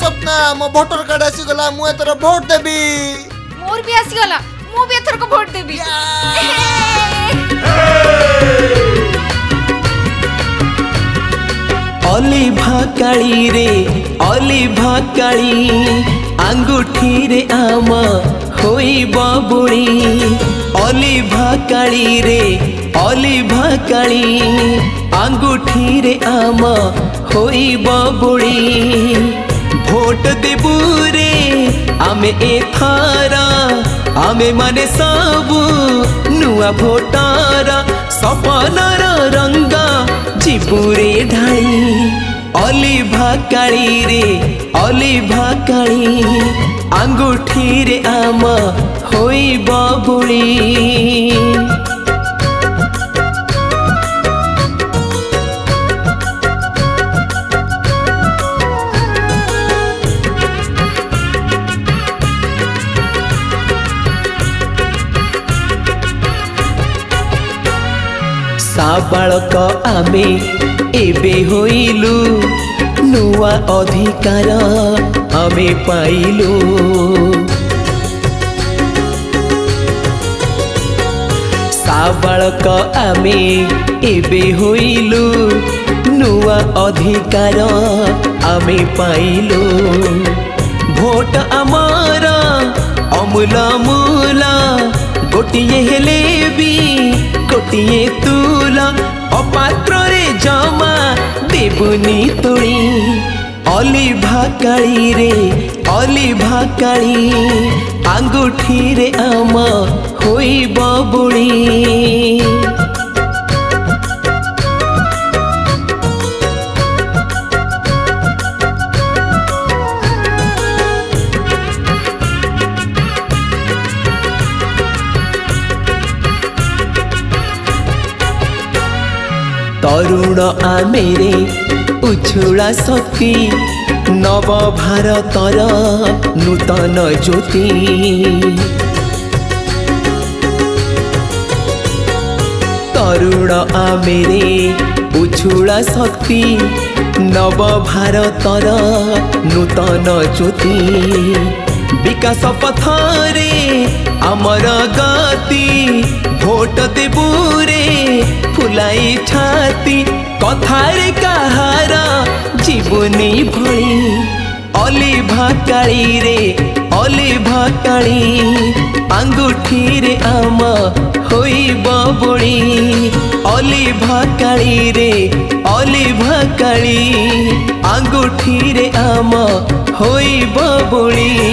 स्वप्ना मो voter card आसी गला मु एतर वोट देबी मोर भी आसी गला मु भी एथर को वोट देबी अलिभा काली रे अलिभा काली आंगुठी रे आम होई बबुणी अलिभा काली रे अलिभा काली आंगुठी रे आम होई बबुणी भोट देबू रे आमे एथारा आमे माने सबू नुआ भोटार सपनार रंगा जीबुरे ढाली अलिभा काली रे अलिभा काली आंगुठी रे आम होई बबुणी साबालक आमे एबे होइलु नुआ अधिकार आमे पाइलु साबालक आमे एबे होइलु नुआ अधिकार आमे पाइलु भोट आमार अमूल मूला गोटिए हेले भी गोटिए तुला अपात्र रे जमा देबुनी तुणी अलिभा काली रे अलिभा काली आंगुठी रे आम होई बबुणी तरुण आमेरे उछुला शक्ति नव भारतर नूतन ज्योति तरुण आमेरे उछुला शक्ति नव भारतर नूतन ज्योति विकास पथरे आमर गति भोट देबू रे फुलाई छाती कथारे कहार जीवनी भली अलिभा काली रे अलिभा काली आंगुठी रे आम होई बबुणी अलिभा काली रे अलिभा काली आंगुठी रे आम होई बबुणी।